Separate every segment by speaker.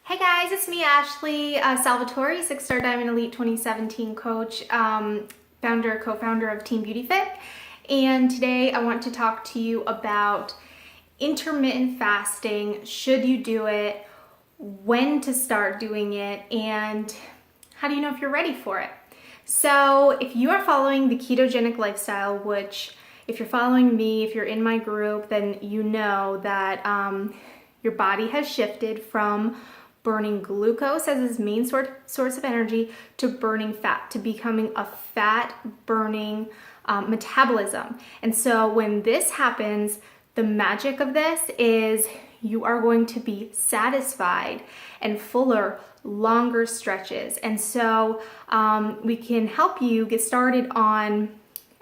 Speaker 1: Hey guys, it's me, Ashley Salvatore, 6-star Diamond Elite 2017 coach, co-founder of Team Beauty Fit. And today I want to talk to you about intermittent fasting. Should you do it? When to start doing it? And how do you know if you're ready for it? So if you are following the ketogenic lifestyle, which if you're following me, if you're in my group, then you know that your body has shifted from burning glucose as its main source of energy to burning fat, to becoming a fat burning metabolism. And so when this happens, the magic of this is you are going to be satisfied and fuller longer stretches. And so we can help you get started on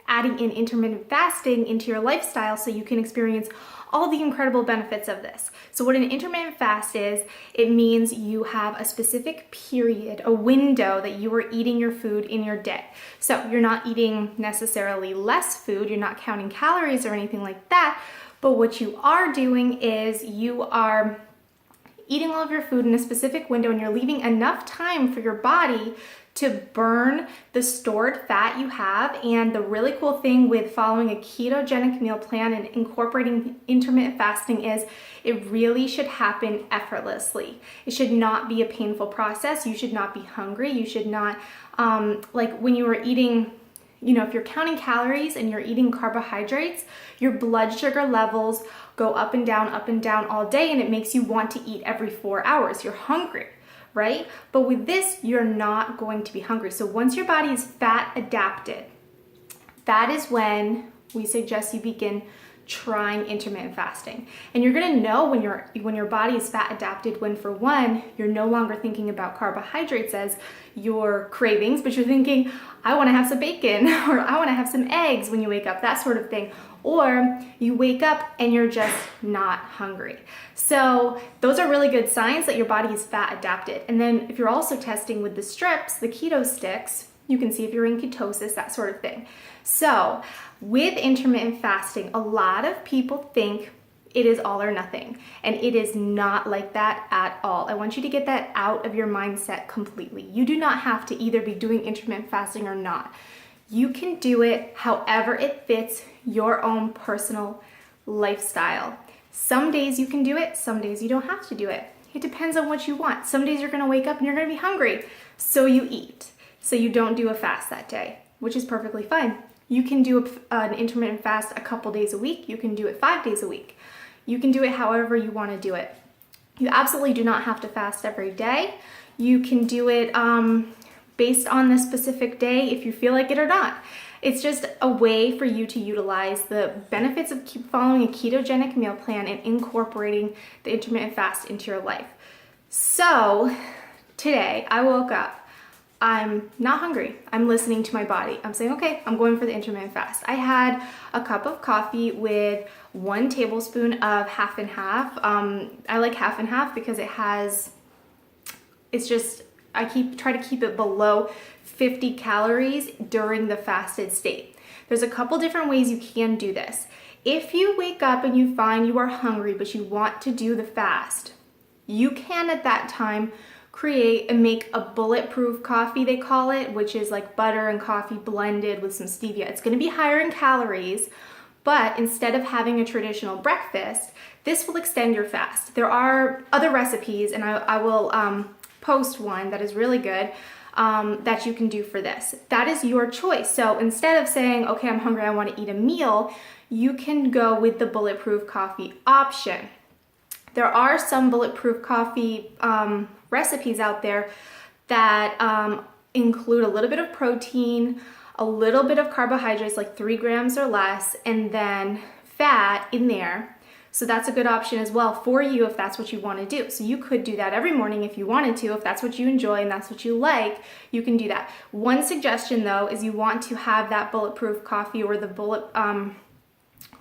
Speaker 1: adding in intermittent fasting into your lifestyle so you can experience all the incredible benefits of this. So what an intermittent fast is, it means you have a specific period, a window that you are eating your food in your day. So you're not eating necessarily less food, you're not counting calories or anything like that, but what you are doing is you are eating all of your food in a specific window and you're leaving enough time for your body to burn the stored fat you have. And the really cool thing with following a ketogenic meal plan and incorporating intermittent fasting is it really should happen effortlessly. It should not be a painful process. You should not be hungry. You should not, like when you were eating, if you're counting calories and you're eating carbohydrates, your blood sugar levels go up and down all day, and it makes you want to eat every 4 hours. You're hungry, right? But with this, you're not going to be hungry. So once your body is fat adapted, that is when we suggest you begin trying intermittent fasting. And you're gonna know when your body is fat adapted when, for one, you're no longer thinking about carbohydrates as your cravings, but you're thinking, I wanna have some bacon or I wanna have some eggs when you wake up, that sort of thing. Or you wake up and you're just not hungry. So those are really good signs that your body is fat adapted. And then if you're also testing with the strips, the keto sticks, you can see if you're in ketosis, that sort of thing. So with intermittent fasting, a lot of people think it is all or nothing, and it is not like that at all. I want you to get that out of your mindset completely. You do not have to either be doing intermittent fasting or not. You can do it however it fits your own personal lifestyle. Some days you can do it, some days you don't have to do it. It depends on what you want. Some days you're gonna wake up and you're gonna be hungry, so you eat. So you don't do a fast that day, which is perfectly fine. You can do an intermittent fast a couple days a week. You can do it 5 days a week. You can do it however you want to do it. You absolutely do not have to fast every day. You can do it based on the specific day if you feel like it or not. It's just a way for you to utilize the benefits of following a ketogenic meal plan and incorporating the intermittent fast into your life. So today I woke up. I'm not hungry. I'm listening to my body. I'm saying, okay, I'm going for the intermittent fast. I had a cup of coffee with 1 tablespoon of half and half. I like half and half because I try to keep it below 50 calories during the fasted state. There's a couple different ways you can do this. If you wake up and you find you are hungry, but you want to do the fast, you can at that time create and make a bulletproof coffee, they call it, which is like butter and coffee blended with some stevia. It's gonna be higher in calories, but instead of having a traditional breakfast, this will extend your fast. There are other recipes, and I will post one that is really good that you can do for this. That is your choice. So instead of saying, okay, I'm hungry, I wanna eat a meal, you can go with the bulletproof coffee option. There are some bulletproof coffee recipes out there that include a little bit of protein, a little bit of carbohydrates, like 3 grams or less, and then fat in there. So that's a good option as well for you if that's what you want to do. So you could do that every morning if you wanted to. If that's what you enjoy and that's what you like, you can do that. One suggestion though is you want to have that bulletproof coffee or the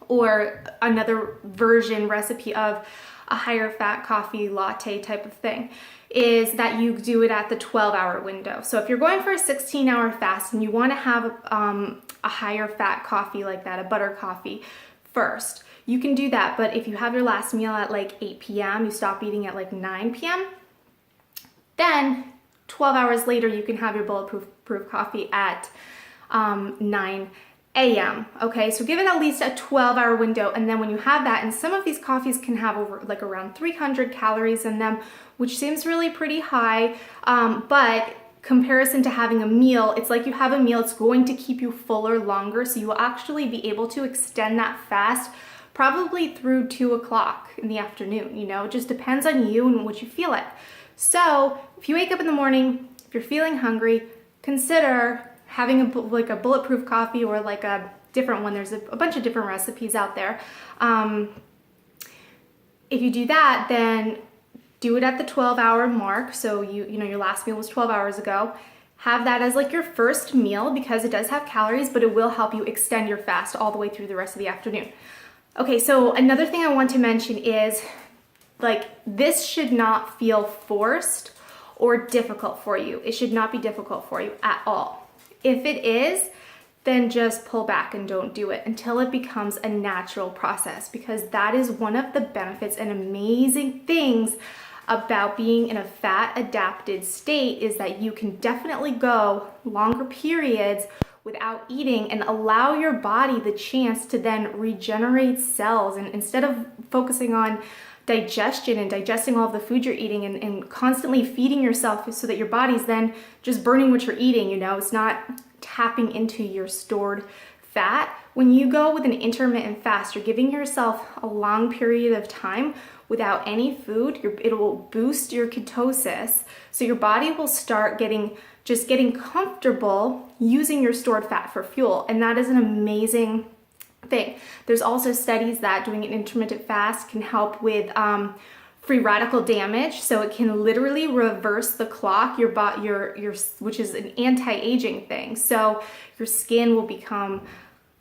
Speaker 1: or another version recipe of a higher fat coffee latte type of thing, is that you do it at the 12-hour window. So if you're going for a 16-hour fast and you want to have a higher fat coffee like that, a butter coffee first, you can do that. But if you have your last meal at like 8 p.m., you stop eating at like 9 p.m., Then 12 hours later, you can have your bulletproof coffee at 9 a.m. Okay, so give it at least a 12-hour window. And then when you have that, and some of these coffees can have over like around 300 calories in them, which seems really pretty high, but comparison to having a meal, it's like you have a meal, it's going to keep you fuller longer, so you will actually be able to extend that fast probably through 2 o'clock in the afternoon. You know, it just depends on you and what you feel like. So if you wake up in the morning, if you're feeling hungry, consider having a bulletproof coffee or like a different one. There's a bunch of different recipes out there. If you do that, then do it at the 12-hour mark. So you know your last meal was 12 hours ago. Have that as like your first meal because it does have calories, but it will help you extend your fast all the way through the rest of the afternoon. Okay, so another thing I want to mention is like this should not feel forced or difficult for you. It should not be difficult for you at all. If it is, then just pull back and don't do it until it becomes a natural process, because that is one of the benefits and amazing things about being in a fat adapted state is that you can definitely go longer periods without eating and allow your body the chance to then regenerate cells. And instead of focusing on digestion and digesting all of the food you're eating and constantly feeding yourself so that your body's then just burning what you're eating, you know, it's not tapping into your stored fat. When you go with an intermittent fast, you're giving yourself a long period of time without any food. It will boost your ketosis, so your body will start getting comfortable using your stored fat for fuel, and that is an amazing thing. There's also studies that doing an intermittent fast can help with free radical damage, so it can literally reverse the clock, which is an anti-aging thing. So your skin will become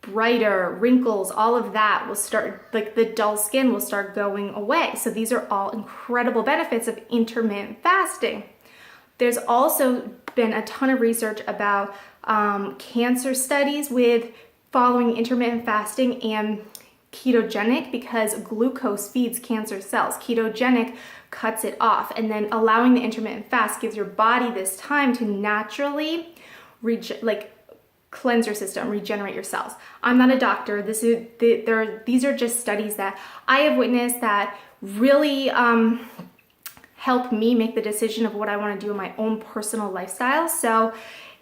Speaker 1: brighter, wrinkles, all of that will start, like the dull skin will start going away. So these are all incredible benefits of intermittent fasting. There's also been a ton of research about cancer studies with following intermittent fasting and ketogenic, because glucose feeds cancer cells. Ketogenic cuts it off, and then allowing the intermittent fast gives your body this time to naturally cleanse your system, regenerate your cells. I'm not a doctor. These are just studies that I have witnessed that really help me make the decision of what I want to do in my own personal lifestyle. So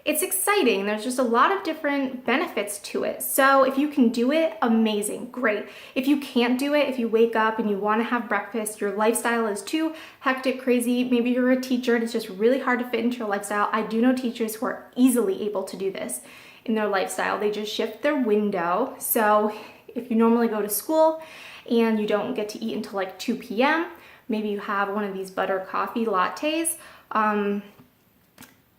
Speaker 1: it's exciting. There's just a lot of different benefits to it. So if you can do it, amazing, great. If you can't do it, if you wake up and you want to have breakfast, your lifestyle is too hectic, crazy, maybe you're a teacher and it's just really hard to fit into your lifestyle. I do know teachers who are easily able to do this in their lifestyle. They just shift their window. So if you normally go to school and you don't get to eat until like 2 p.m., maybe you have one of these butter coffee lattes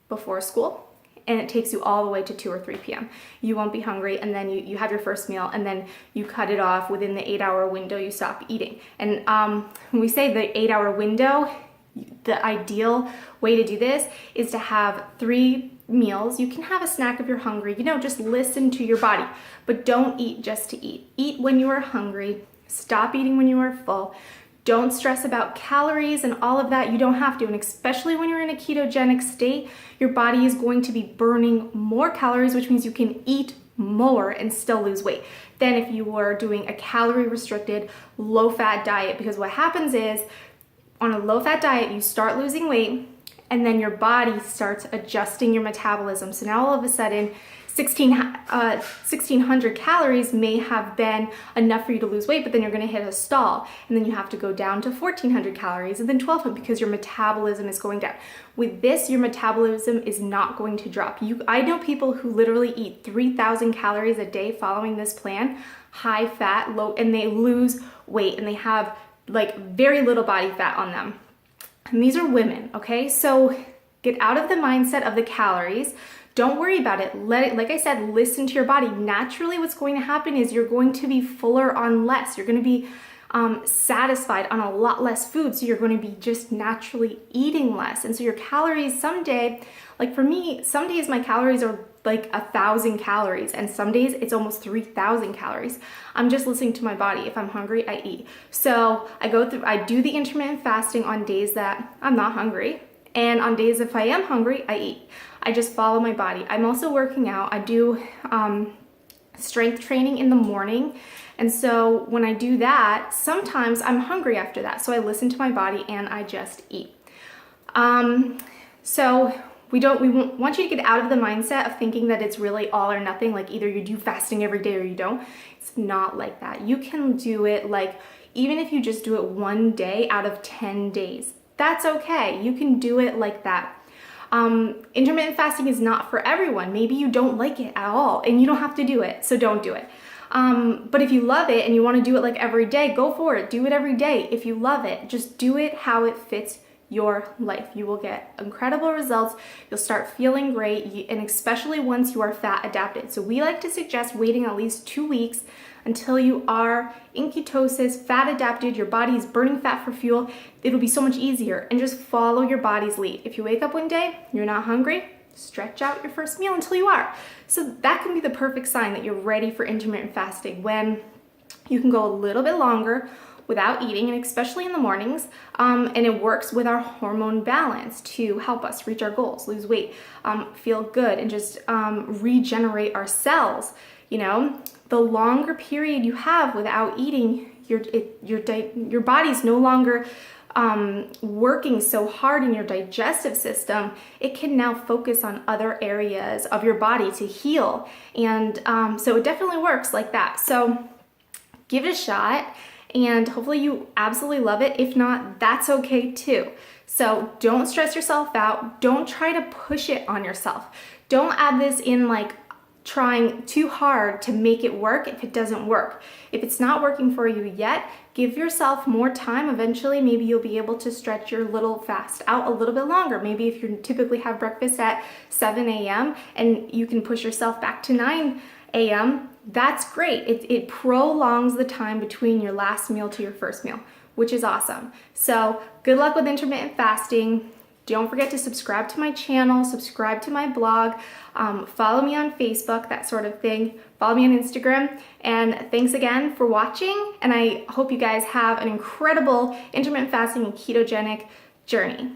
Speaker 1: before school, and it takes you all the way to 2 or 3 p.m. You won't be hungry, and then you have your first meal, and then you cut it off within the 8-hour window, you stop eating. And when we say the 8-hour window, the ideal way to do this is to have 3 meals. You can have a snack if you're hungry, you know, just listen to your body, but don't eat just to eat. Eat when you are hungry, stop eating when you are full. Don't stress about calories and all of that. You don't have to. And especially when you're in a ketogenic state, your body is going to be burning more calories, which means you can eat more and still lose weight than if you were doing a calorie restricted, low fat diet. Because what happens is on a low fat diet, you start losing weight and then your body starts adjusting your metabolism. So now all of a sudden, 1,600 calories may have been enough for you to lose weight, but then you're going to hit a stall, and then you have to go down to 1,400 calories and then 1,200 because your metabolism is going down. With this, your metabolism is not going to drop. I know people who literally eat 3,000 calories a day following this plan, high fat, low, and they lose weight and they have like very little body fat on them. And these are women, okay? So get out of the mindset of the calories. Don't worry about it. Let it, like I said, listen to your body. Naturally, what's going to happen is you're going to be fuller on less. You're going to be satisfied on a lot less food. So you're going to be just naturally eating less. And so your calories someday, like for me, some days my calories are like 1,000 calories, and some days it's almost 3,000 calories. I'm just listening to my body. If I'm hungry, I eat. So I do the intermittent fasting on days that I'm not hungry. And on days if I am hungry, I eat. I just follow my body. I'm also working out. I do strength training in the morning. And so when I do that, sometimes I'm hungry after that. So I listen to my body and I just eat. So we want you to get out of the mindset of thinking that it's really all or nothing, like either you do fasting every day or you don't. It's not like that. You can do it like, even if you just do it one day out of 10 days, that's okay. You can do it like that. Intermittent fasting is not for everyone. Maybe you don't like it at all and you don't have to do it, so don't do it. But if you love it and you want to do it like every day, go for it. Do it every day. If you love it, just do it how it fits your life. You will get incredible results. You'll start feeling great, and especially once you are fat adapted. So we like to suggest waiting at least 2 weeks until you are in ketosis, fat adapted, your body is burning fat for fuel. It'll be so much easier, and just follow your body's lead. If you wake up one day, you're not hungry, stretch out your first meal until you are. So that can be the perfect sign that you're ready for intermittent fasting, when you can go a little bit longer without eating, and especially in the mornings, and it works with our hormone balance to help us reach our goals, lose weight, feel good, and just regenerate our cells. You know, the longer period you have without eating, your body's no longer working so hard in your digestive system. It can now focus on other areas of your body to heal, and so it definitely works like that. So give it a shot, and hopefully you absolutely love it. If not, that's okay too. So don't stress yourself out. Don't try to push it on yourself. Don't add this in like trying too hard to make it work if it doesn't work. If it's not working for you yet, give yourself more time. Eventually, maybe you'll be able to stretch your little fast out a little bit longer. Maybe if you typically have breakfast at 7 a.m. and you can push yourself back to 9 a.m., that's great. It prolongs the time between your last meal to your first meal, which is awesome. So good luck with intermittent fasting. Don't forget to subscribe to my channel, subscribe to my blog, follow me on Facebook, that sort of thing. Follow me on Instagram. And thanks again for watching. And I hope you guys have an incredible intermittent fasting and ketogenic journey.